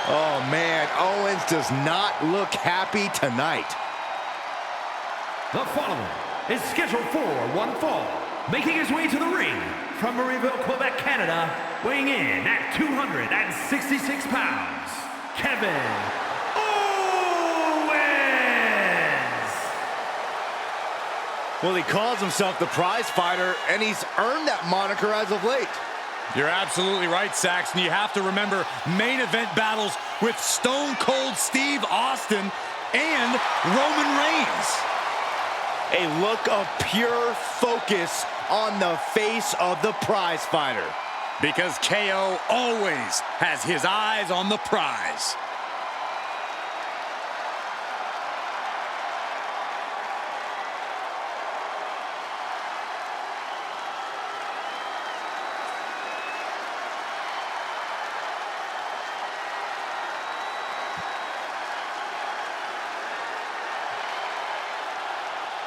Oh, man, Owens does not look happy tonight. The following is scheduled for one fall. Making his way to the ring from Marieville, Quebec, Canada, weighing in at 266 pounds, Kevin Owens! Well, he calls himself the prize fighter, and he's earned that moniker as of late. You're absolutely right, Saxton. You have to remember main event battles with Stone Cold Steve Austin and Roman Reigns. A look of pure focus on the face of the prize fighter. Because KO always has his eyes on the prize.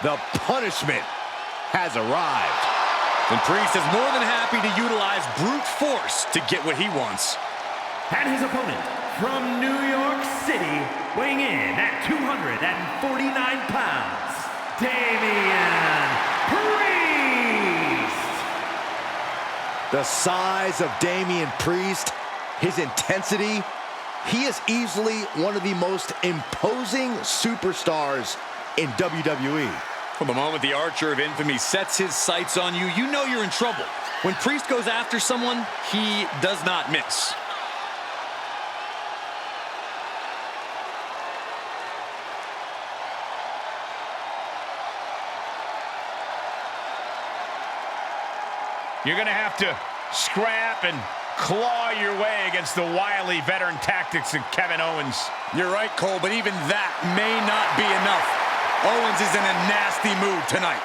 The punishment has arrived. And Priest is more than happy to utilize brute force to get what he wants. And his opponent from New York City, weighing in at 249 pounds, Damian Priest! The size of Damian Priest, his intensity, he is easily one of the most imposing superstars in WWE. From the moment the Archer of Infamy sets his sights on you, you know you're in trouble. When Priest goes after someone, he does not miss. You're going to have to scrap and claw your way against the wily veteran tactics of Kevin Owens. You're right, Cole, but even that may not be enough. Owens is in a nasty mood tonight.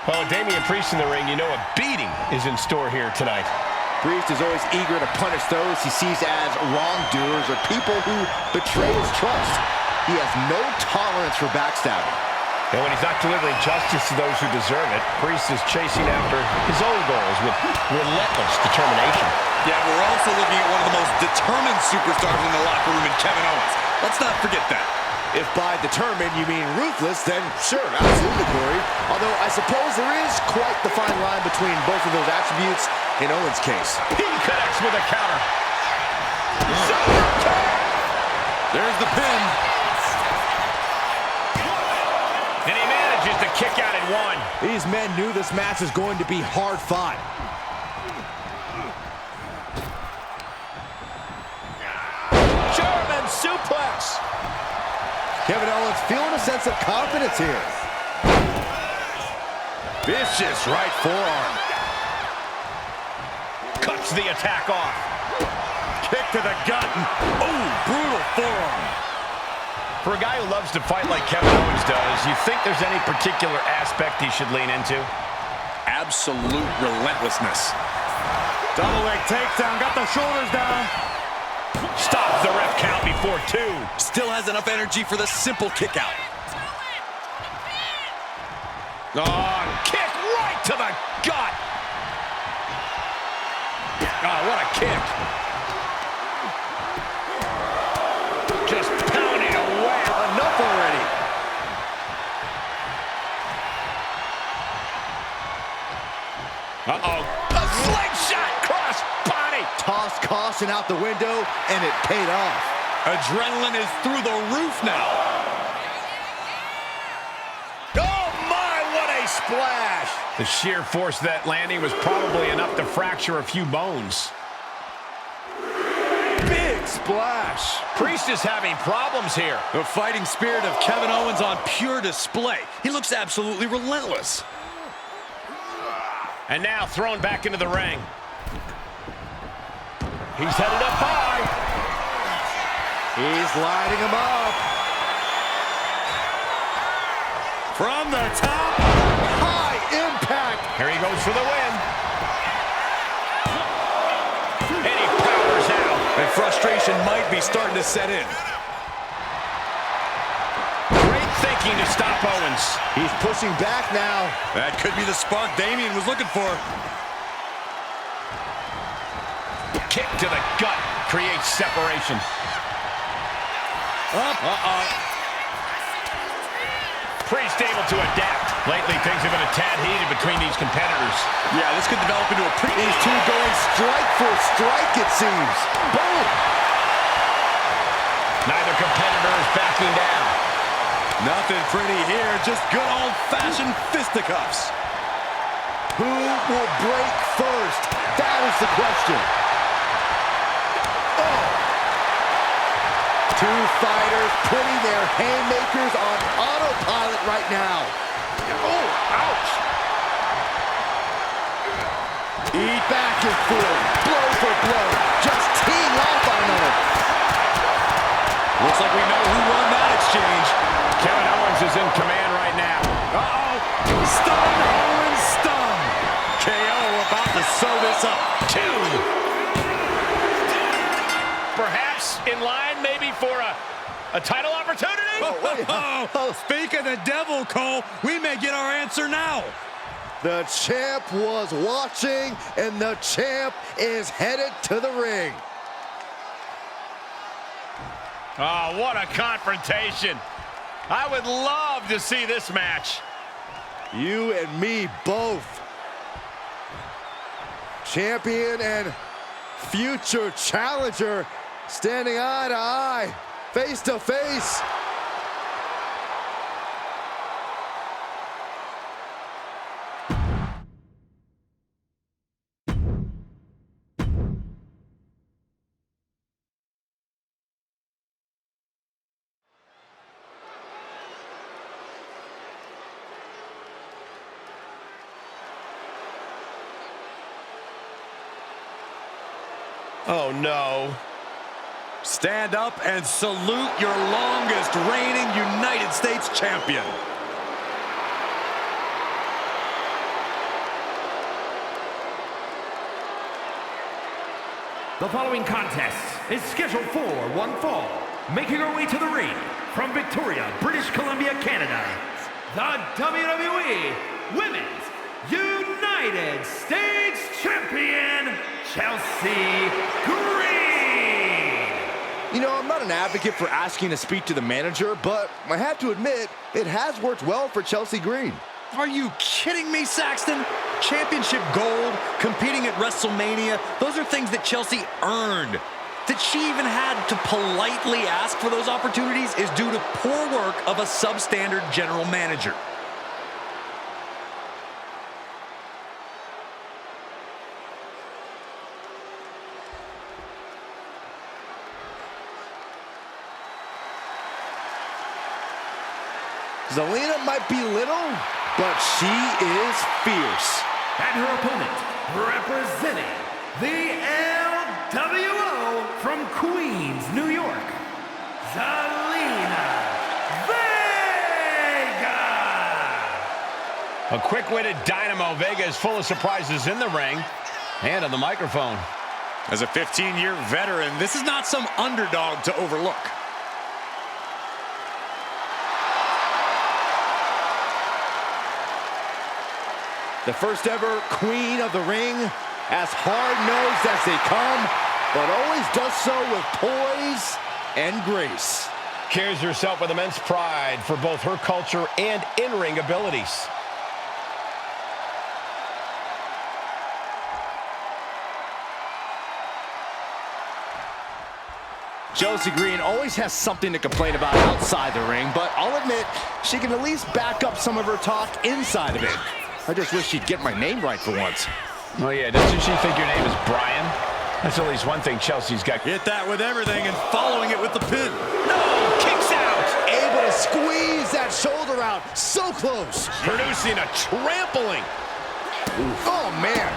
Well, with Damian Priest in the ring, you know a beating is in store here tonight. Priest is always eager to punish those he sees as wrongdoers or people who betray his trust. He has no tolerance for backstabbing. And when he's not delivering justice to those who deserve it, Priest is chasing after his own goals with relentless determination. Yeah, we're also looking at one of the most determined superstars in the locker room in Kevin Owens. Let's not forget that. If by determined you mean ruthless, then sure, absolutely, Corey. Although I suppose there is quite the fine line between both of those attributes in Owens' case. He connects with a counter. There's the pin. And he manages to kick out at one. These men knew this match was going to be hard fought. German suplex. Kevin Owens feeling a sense of confidence here. Vicious right forearm. Cuts the attack off. Kick to the gut. Oh, brutal forearm. For a guy who loves to fight like Kevin Owens does, you think there's any particular aspect he should lean into? Absolute relentlessness. Double leg takedown. Got the shoulders down. Stops the ref count before two. Still has enough energy for the simple kick out. Oh, kick right to the gut. Oh, what a kick. Just pounding away. Enough already. Uh-oh. A slingshot cross body. Tossed caution out the window, and it paid off. Adrenaline is through the roof now. Oh, my, what a splash. The sheer force of that landing was probably enough to fracture a few bones. Big splash. Priest is having problems here. The fighting spirit of Kevin Owens on pure display. He looks absolutely relentless. And now thrown back into the ring. He's headed up high. He's lighting him up. From the top. High impact. Here he goes for the win. might be starting to set in. Great thinking to stop Owens. He's pushing back now. That could be the spark Damian was looking for. Kick to the gut creates separation. Priest able to adapt. Lately, things have been a tad heated between these competitors. Yeah, this could develop into a pretty... These two going strike for strike, it seems. Boom! Neither competitor is backing down. Nothing pretty here, just good old-fashioned fisticuffs. Who will break first? That is the question. Two fighters putting their haymakers on autopilot right now. Oh, ouch! Eat back and forth, blow for blow, just teeing off on another. Looks like we know who won that exchange. Kevin Owens is in command right now. Stun, Owens, stun. KO about to sew this up. 2. Perhaps in line maybe for a title opportunity? Speak of the devil, Cole. We may get our answer now. The champ was watching, and the champ is headed to the ring. Oh, what a confrontation. I would love to see this match. You and me both. Champion and future challenger standing eye to eye, face to face. Oh, no. Stand up and salute your longest reigning United States champion. The following contest is scheduled for one fall. Making her way to the ring from Victoria, British Columbia, Canada, the WWE Women's United States Champion, Chelsea Green. You know, I'm not an advocate for asking to speak to the manager, but I have to admit, it has worked well for Chelsea Green. Are you kidding me, Saxton? Championship gold, competing at WrestleMania, those are things that Chelsea earned. That she even had to politely ask for those opportunities is due to poor work of a substandard general manager. Zelina might be little, but she is fierce. And her opponent, representing the LWO from Queens, New York, Zelina Vega. A quick-witted dynamo. Vega is full of surprises in the ring and on the microphone. As a 15-year veteran, this is not some underdog to overlook. The first ever queen of the ring, as hard-nosed as they come, but always does so with poise and grace. Carries herself with immense pride for both her culture and in-ring abilities. Chelsea Green always has something to complain about outside the ring, but I'll admit, she can at least back up some of her talk inside of it. I just wish she'd get my name right for once. Oh, yeah, doesn't she think your name is Brian? That's at least one thing Chelsea's got. Hit that with everything and following it with the pin. No! Kicks out! Able to squeeze that shoulder out. So close. Producing a trampling. Oh, man.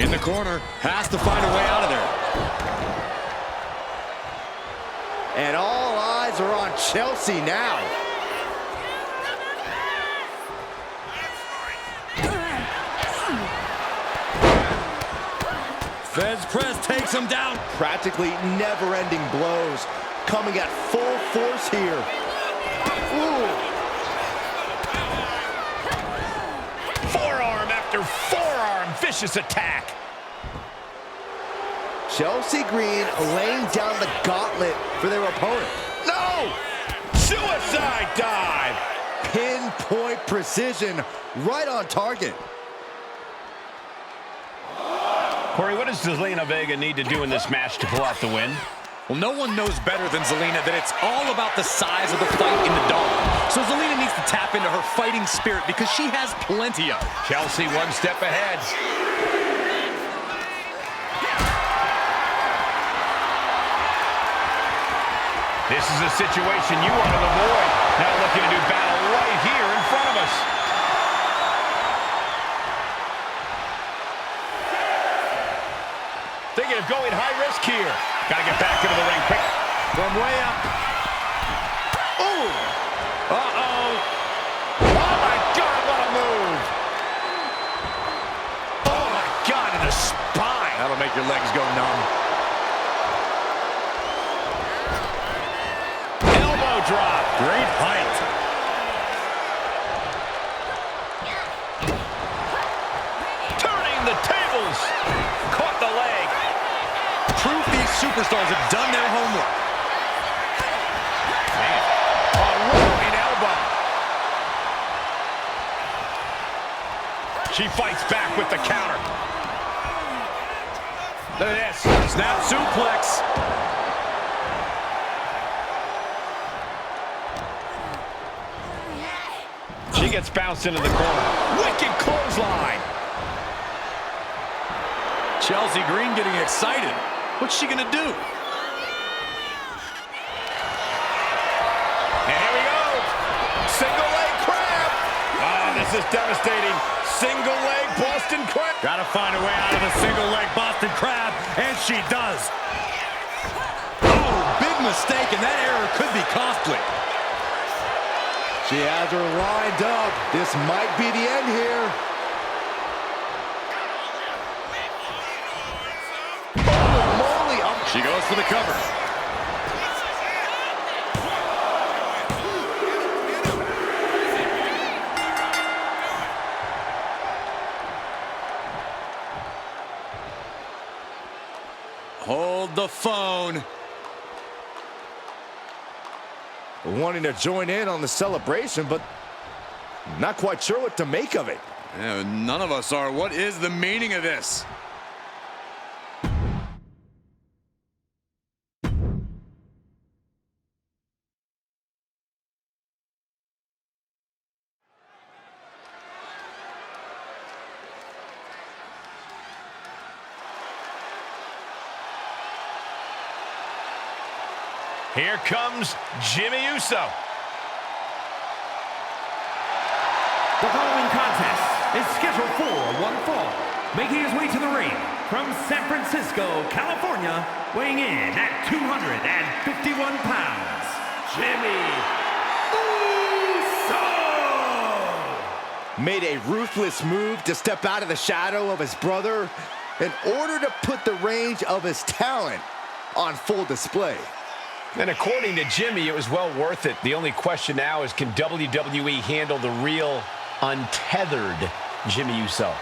In the corner, has to find a way out of there. And all eyes are on Chelsea now. Fez press takes him down. Practically never-ending blows coming at full force here. Ooh. Forearm after forearm, vicious attack. Chelsea Green laying down the gauntlet for their opponent. No! Suicide dive! Pinpoint precision, right on target. Corey, what does Zelina Vega need to do in this match to pull out the win? Well, no one knows better than Zelina that it's all about the size of the fight in the dog. So Zelina needs to tap into her fighting spirit because she has plenty of it. Chelsea one step ahead. This is a situation you want to avoid. Now looking to do battle right here in front of us. Thinking of going high risk here. Got to get back into the ring quick. From way up. Ooh. Uh-oh. Oh, my God, what a move. Oh, my God, in the spine. That'll make your legs go numb. Elbow drop. Great height. Turning the tables. Caught the leg. Proof these superstars have done their homework. Man. A rolling elbow. She fights back with the counter. Look at this. Snap suplex. She gets bounced into the corner. Wicked clothesline. Chelsea Green getting excited. What's she gonna do? And here we go. Single leg crab. Oh, this is devastating. Single leg Boston crab. Gotta find a way out of the single leg Boston crab, and she does. Oh, big mistake, and that error could be costly. She has her lined up. This might be the end here. Holy moly. Up. She goes for the cover. Hold the phone. Wanting to join in on the celebration, but not quite sure what to make of it. Yeah, none of us are. What is the meaning of this? Here comes Jimmy Uso. The following contest is scheduled for one fall. Making his way to the ring from San Francisco, California, weighing in at 251 pounds, Jimmy Uso! Made a ruthless move to step out of the shadow of his brother in order to put the range of his talent on full display. And according to Jimmy, it was well worth it. The only question now is, can WWE handle the real, untethered Jimmy Uso?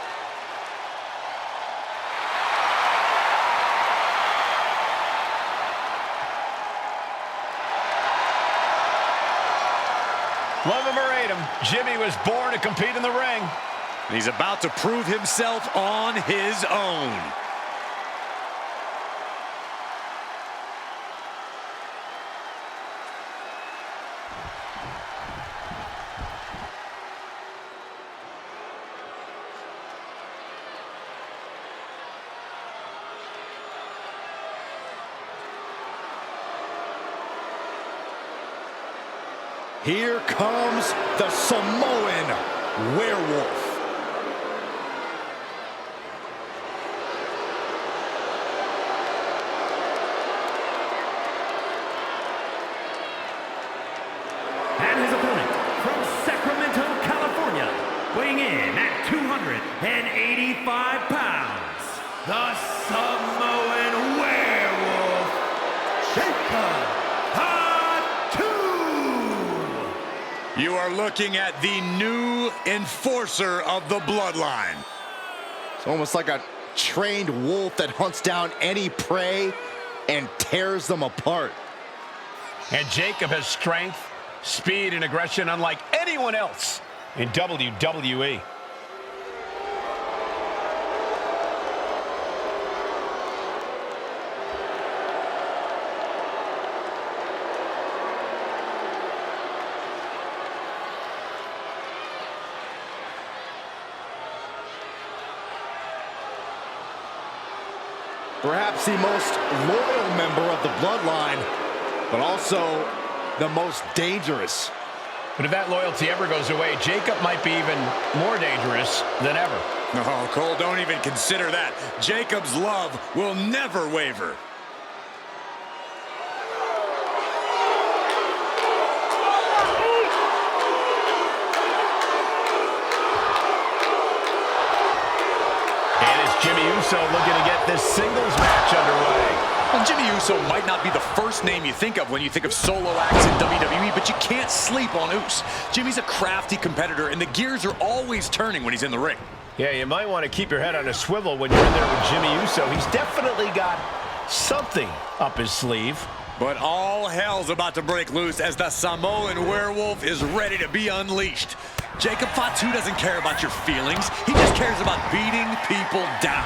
Love him or hate him, Jimmy was born to compete in the ring. And he's about to prove himself on his own. Here comes the Samoan Werewolf. And his opponent from Sacramento, California, weighing in at 285 pounds, the Samoan You are looking at the new enforcer of the bloodline. It's almost like a trained wolf that hunts down any prey and tears them apart. And Jacob has strength, speed, and aggression unlike anyone else in WWE. Perhaps the most loyal member of the bloodline, but also the most dangerous. But if that loyalty ever goes away, Jacob might be even more dangerous than ever. No, Cole, don't even consider that. Jacob's love will never waver. Jimmy Uso looking to get this singles match underway. Well, Jimmy Uso might not be the first name you think of when you think of solo acts in WWE, but you can't sleep on Uso. Jimmy's a crafty competitor, and the gears are always turning when he's in the ring. Yeah, you might want to keep your head on a swivel when you're in there with Jimmy Uso. He's definitely got something up his sleeve. But all hell's about to break loose as the Samoan werewolf is ready to be unleashed. Jacob Fatu doesn't care about your feelings. He just cares about beating people down.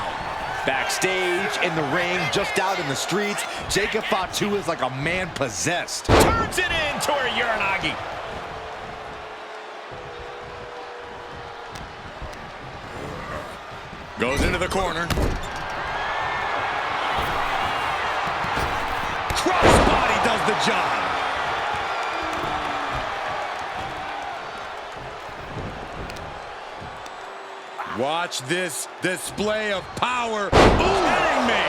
Backstage, in the ring, just out in the streets, Jacob Fatu is like a man possessed. Turns it into a Uranagi. Goes into the corner. Crossbody does the job. Watch this display of power. Kidding me.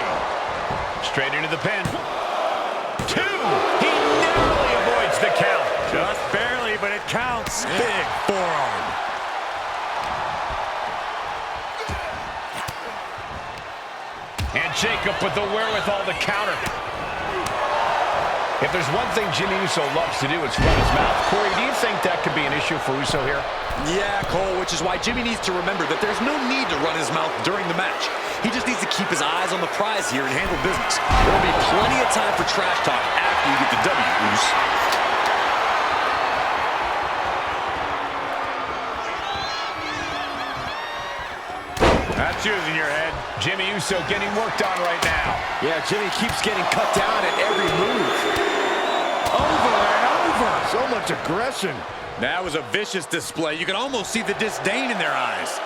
Straight into the pin. 2. He narrowly avoids the count. Just barely, but it counts. Big forearm. And Jacob with the wherewithal to counter. If there's one thing Jimmy Uso loves to do, it's run his mouth. Corey, do you think that could be an issue for Uso here? Yeah, Cole, which is why Jimmy needs to remember that there's no need to run his mouth during the match. He just needs to keep his eyes on the prize here and handle business. There'll be plenty of time for trash talk after you get the W, Uso. That's using your head. Jimmy Uso getting worked on right now. Yeah, Jimmy keeps getting cut down at every move. Over and over. So much aggression. That was a vicious display. You can almost see the disdain in their eyes.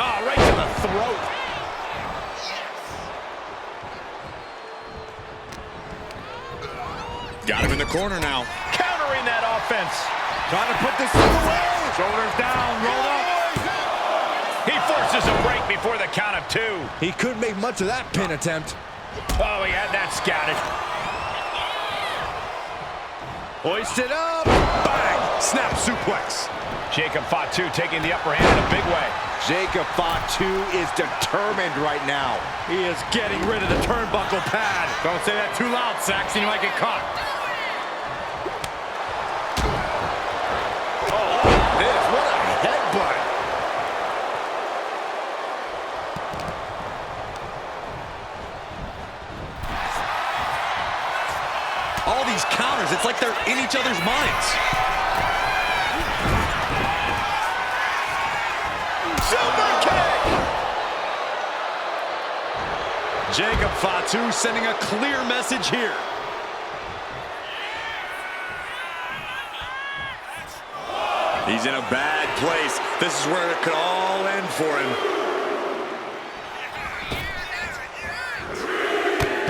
Oh, right to the throat. Got him in the corner now. Countering that offense. Trying to put this away. Shoulders down, rolled up. He forces a break before the count of 2. He couldn't make much of that pin attempt. Oh, he had that scouted. Hoisted up. Bang! Snap suplex. Jacob Fatu taking the upper hand in a big way. Jacob Fatu is determined right now. He is getting rid of the turnbuckle pad. Don't say that too loud, Saxon. You might get caught. What a headbutt. All these counters, it's like they're in each other's minds. Super kick! Jacob Fatu sending a clear message here. He's in a bad place. This is where it could all end for him.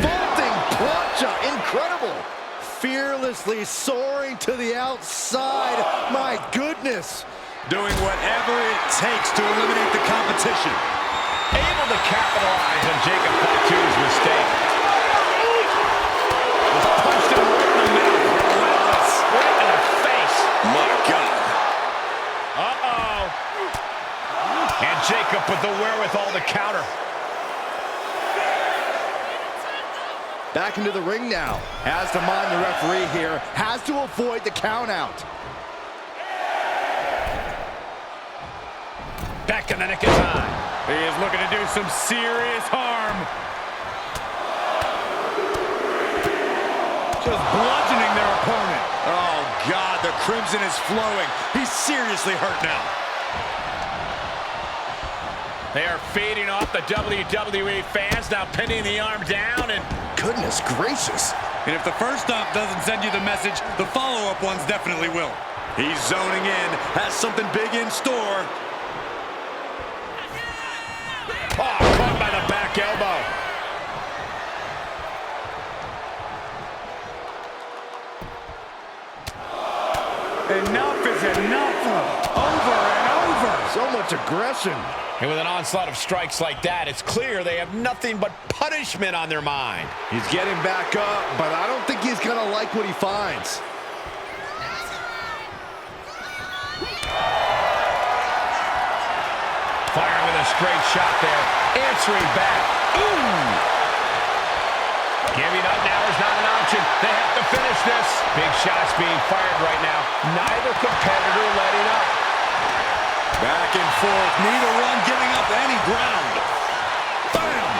Vaulting plancha, incredible. Fearlessly soaring to the outside. My goodness. Doing whatever it takes to eliminate the competition. Able to capitalize on Jacob Fatu's mistake. Punched him right in the mouth. Relentless. Right in the face. My God. Uh-oh. And Jacob with the wherewithal to counter. He's in a bad place. This is where it could all end for him. Back into the ring now. Has to mind the referee here. Has to avoid the count out. Back in the nick of time. He is looking to do some serious harm. Just bludgeoning their opponent. Oh, God, the crimson is flowing. He's seriously hurt now. They are feeding off the WWE fans, now pinning the arm down, and Goodness gracious. And if the first stop doesn't send you the message, the follow-up ones definitely will. He's zoning in, has something big in store. oh, caught by the back elbow. Enough is enough. Over and over. So much aggression. And with an onslaught of strikes like that, it's clear they have nothing but punishment on their mind. He's getting back up, but I don't think he's going to like what he finds. Firing with a straight shot there. Answering back. Ooh! Giving up now is not an option. They have to finish this. Big shots being fired right now. Neither competitor letting up. Back and forth. Neither one giving up any ground. Bam!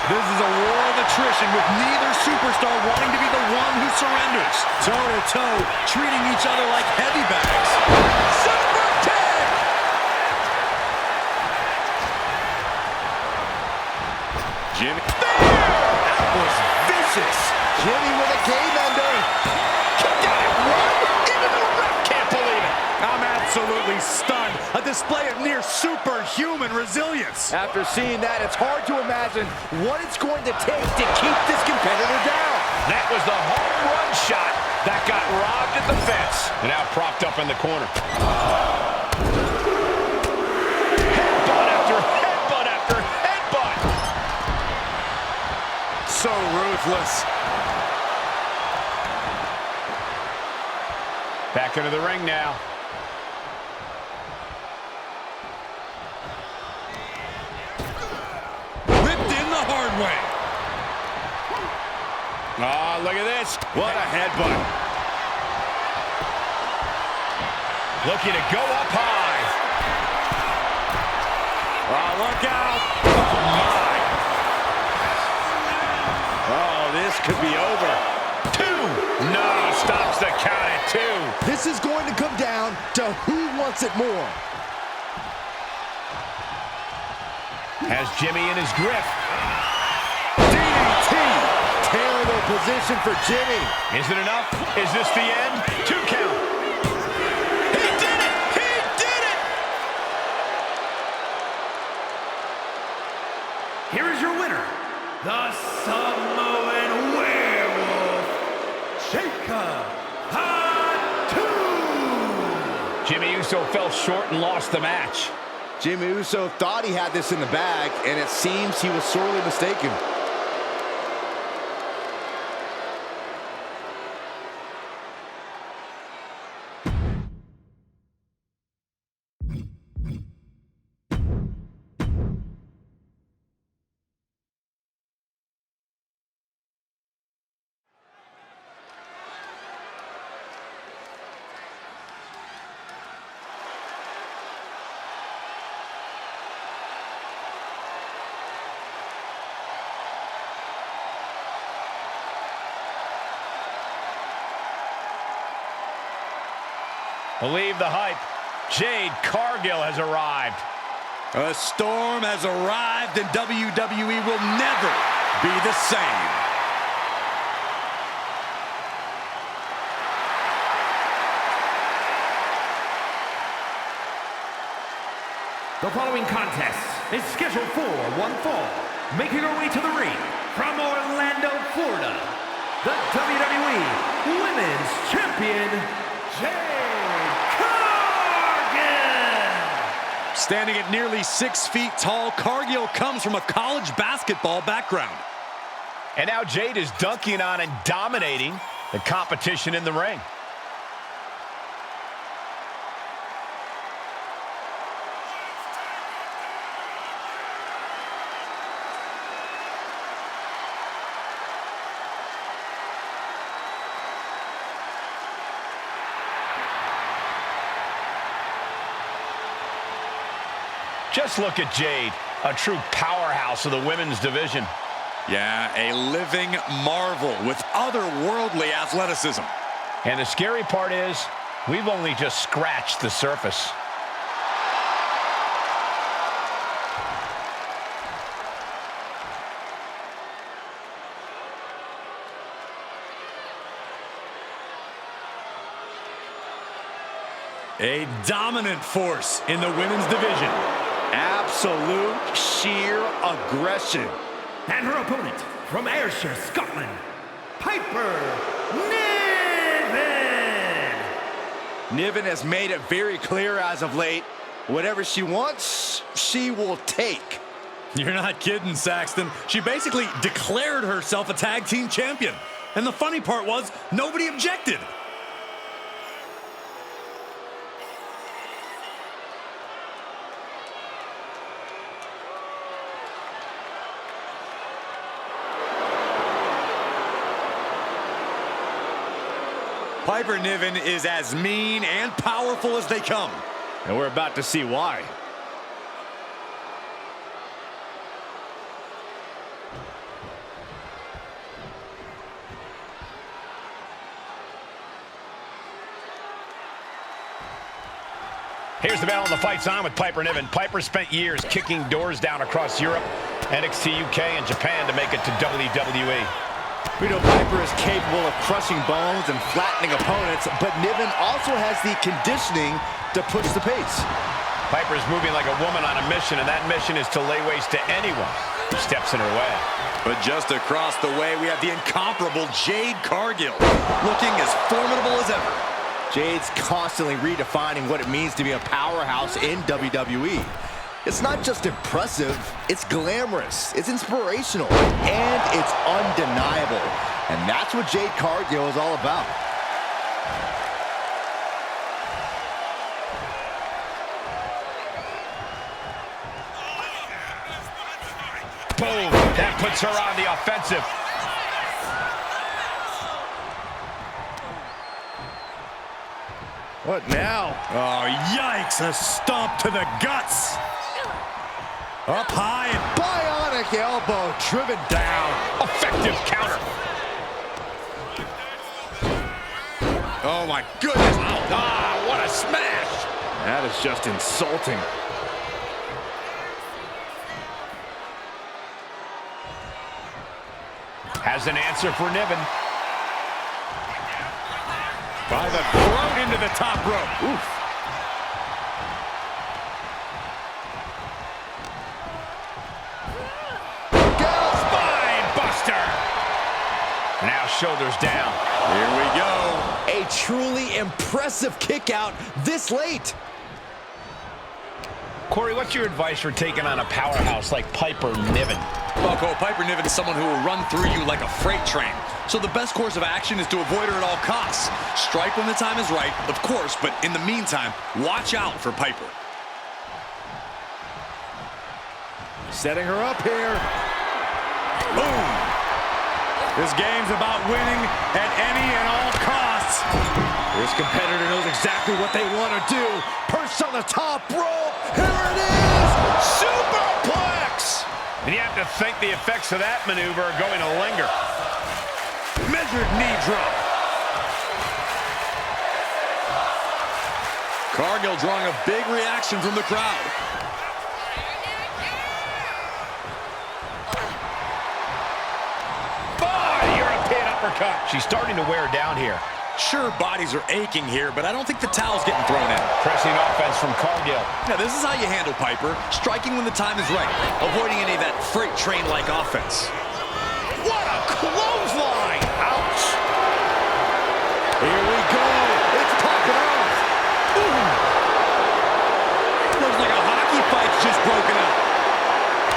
This is a war of attrition with neither superstar wanting to be the one who surrenders. Toe-to-toe, treating each other like heavy bags. Super kick! Jimmy. That was vicious. Jimmy with a game ender. Kicked out at one. Into the ref. Can't believe it. I'm absolutely stunned. A display of near superhuman resilience. After seeing that, it's hard to imagine what it's going to take to keep this competitor down. That was the home run shot that got robbed at the fence. And now propped up in the corner. Headbutt after headbutt after headbutt. So ruthless. Back into the ring now. Ripped in the hard way. Oh, look at this. What a headbutt. Looking to go up high. Oh, look out. Oh, my. Oh, this could be over. Two. No, stops the count at two. This is going to come down to who wants it more. Has Jimmy in his grip. DDT. Terrible position for Jimmy. Is it enough? Is this the end? 2 count. He did it! He did it! Here is your winner, the Samoan Werewolf, Jacob Hatu. Jimmy Uso fell short and lost the match. Jimmy Uso thought he had this in the bag, and it seems he was sorely mistaken. Believe the hype. Jade Cargill has arrived. A storm has arrived and WWE will never be the same. The following contest is scheduled for one fall. Making her way to the ring from Orlando, Florida, the WWE Women's Champion, Jade Cargill. Standing at nearly 6 feet tall, Cargill comes from a college basketball background. And now Jade is dunking on and dominating the competition in the ring. Just look at Jade, a true powerhouse of the women's division. Yeah, a living marvel with otherworldly athleticism. And the scary part is, we've only just scratched the surface. A dominant force in the women's division. Absolute sheer aggression. And her opponent from Ayrshire, Scotland, Piper Niven. Niven has made it very clear as of late, whatever she wants, she will take. You're not kidding, Saxton. She basically declared herself a tag team champion. And the funny part was, nobody objected. Piper Niven is as mean and powerful as they come. And we're about to see why. Here's the battle, and the fight's on with Piper Niven. Piper spent years kicking doors down across Europe, NXT UK, and Japan to make it to WWE. We know Piper is capable of crushing bones and flattening opponents, but Niven also has the conditioning to push the pace. Piper is moving like a woman on a mission, and that mission is to lay waste to anyone who steps in her way. But just across the way, we have the incomparable Jade Cargill, looking as formidable as ever. Jade's constantly redefining what it means to be a powerhouse in WWE. It's not just impressive, it's glamorous, it's inspirational, and it's undeniable. And that's what Jade Cargill is all about. Boom! That puts her on the offensive. What now? Oh, yikes! A stomp to the guts. Up high and Bionic elbow driven down. Effective counter. oh my goodness! Ah, what a smash! That is just insulting. Has an answer for Niven. By the throat into the top rope. Oof. Spine buster. Now shoulders down. Here we go. A truly impressive kick out this late. Corey, what's your advice for taking on a powerhouse like Piper Niven? Well, Cole, Piper Niven is someone who will run through you like a freight train. So the best course of action is to avoid her at all costs. Strike when the time is right, of course, but in the meantime, watch out for Piper. Setting her up here. Boom! This game's about winning at any and all costs. This competitor knows exactly what they want to do. Perched on the top rope. Here it is. Superplex. And you have to think the effects of that maneuver are going to linger. Measured knee drop. Cargill drawing a big reaction from the crowd. European uppercut. She's starting to wear down here. Sure, bodies are aching here, but I don't think the towel's getting thrown in. Pressing offense from Cargill. Now, this is how you handle Piper. Striking when the time is right. Avoiding any of that freight train-like offense. What a clothesline. Ouch. Here we go. It's popping off. Ooh. Looks like a hockey fight's just broken up.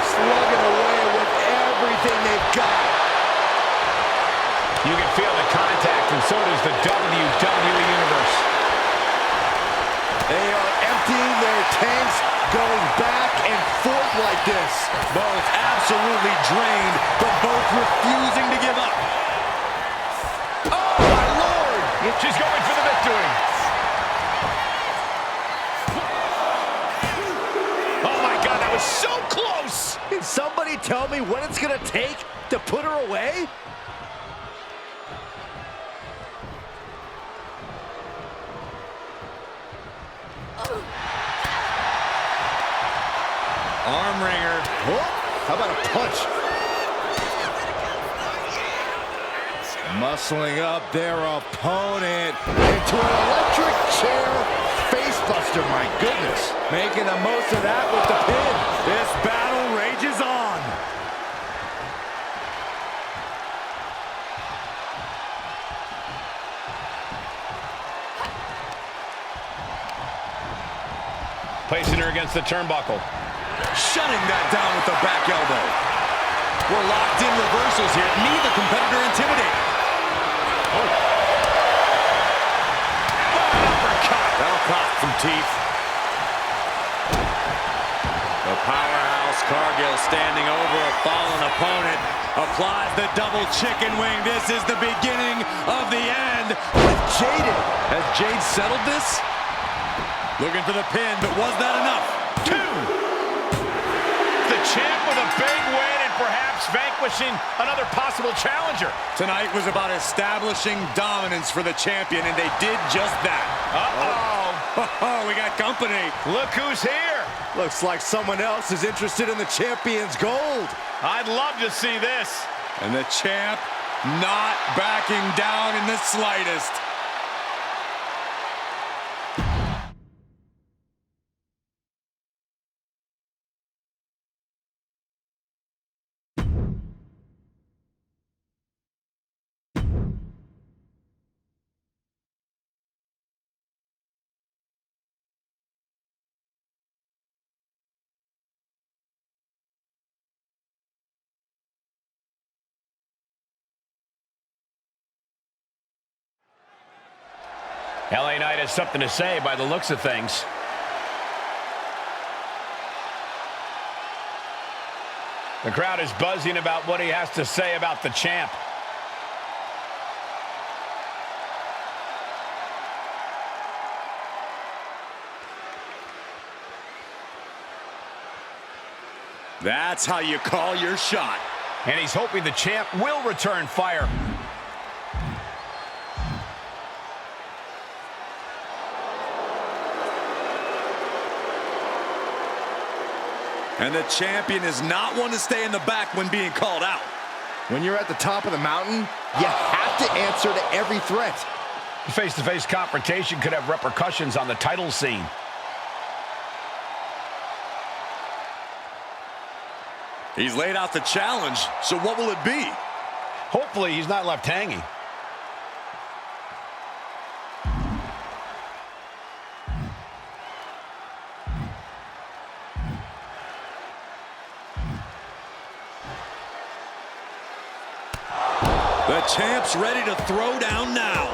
Slugging away with everything they've got. You can feel the contact, and so does the WWE Universe. They are emptying their tanks, going back and forth like this. Both absolutely drained, but both refusing to give up. Oh, my Lord! She's going for the victory. Oh, my God. somebody tell me what it's gonna take to put her away? Arm wringer. Oh, how about a punch? Muscling up their opponent into an electric chair facebuster, my goodness. Making the most of that with the pin. This battle rages on. Placing her against the turnbuckle. Shutting that down with the back elbow. We're locked in reversals here. Neither competitor intimidated. Uppercut. That'll cost some teeth. The powerhouse Cargill standing over a fallen opponent. Applies the double chicken wing. This is the beginning of the end with Jaded. Has Jade settled this? Looking for the pin, but was that enough? 2. The champ with a big win and perhaps vanquishing another possible challenger. Tonight was about establishing dominance for the champion, and they did just that. Uh-oh. We got company. Look who's here. Looks like someone else is interested in the champion's gold. I'd love to see this. And the champ not backing down in the slightest. LA Knight has something to say by the looks of things. The crowd is buzzing about what he has to say about the champ. That's how you call your shot. And he's hoping the champ will return fire. And the champion is not one to stay in the back when being called out. When you're at the top of the mountain, you have to answer to every threat. Face-to-face confrontation could have repercussions on the title scene. He's laid out the challenge, so what will it be? Hopefully he's not left hanging. The champ's ready to throw down now.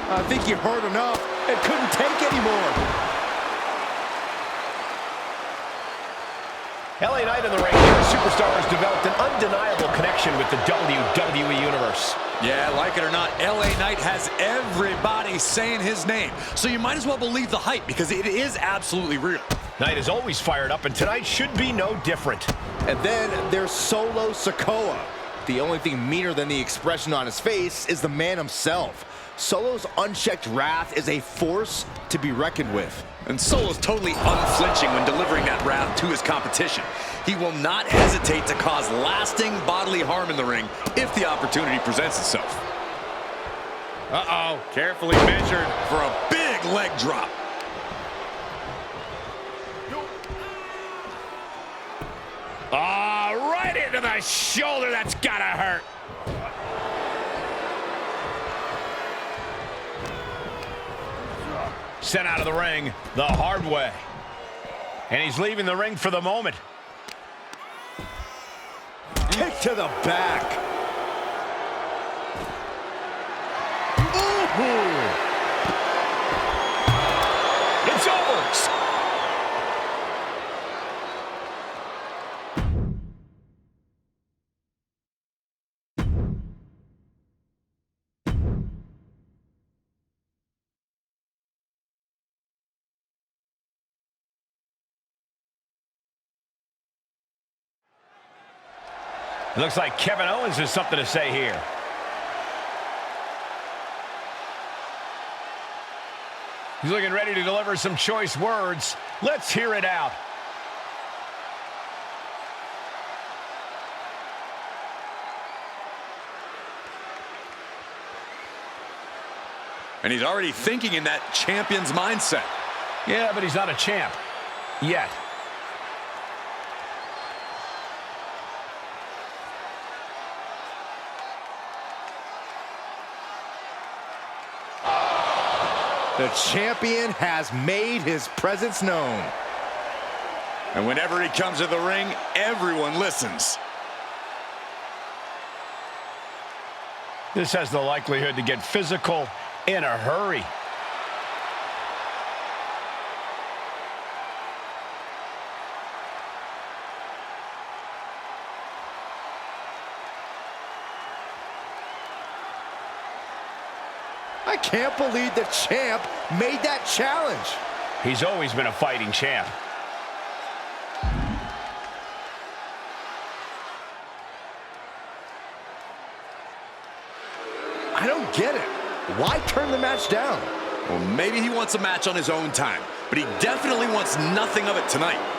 I think he heard enough and couldn't take anymore. LA Knight in the ring here. Superstar has developed an undeniable connection with the WWE Universe. Yeah, like it or not, LA Knight has everybody saying his name. So you might as well believe the hype because it is absolutely real. Knight is always fired up, and tonight should be no different. And then there's Solo Sikoa. The only thing meaner than the expression on his face is the man himself. Solo's unchecked wrath is a force to be reckoned with. And Solo's totally unflinching when delivering that wrath to his competition. He will not hesitate to cause lasting bodily harm in the ring if the opportunity presents itself. Uh-oh, carefully measured for a big leg drop. Right into the shoulder. That's gotta hurt. Sent out of the ring the hard way. And he's leaving the ring for the moment. Kick to the back. Ooh. It's over. It looks like Kevin Owens has something to say here. He's looking ready to deliver some choice words. Let's hear it out. And he's already thinking in that champion's mindset. Yeah, but he's not a champ. Yet. The champion has made his presence known. And whenever he comes to the ring, everyone listens. This has the likelihood to get physical in a hurry. I can't believe the champ made that challenge. He's always been a fighting champ. I don't get it. Why turn the match down? Well, maybe he wants a match on his own time, but he definitely wants nothing of it tonight.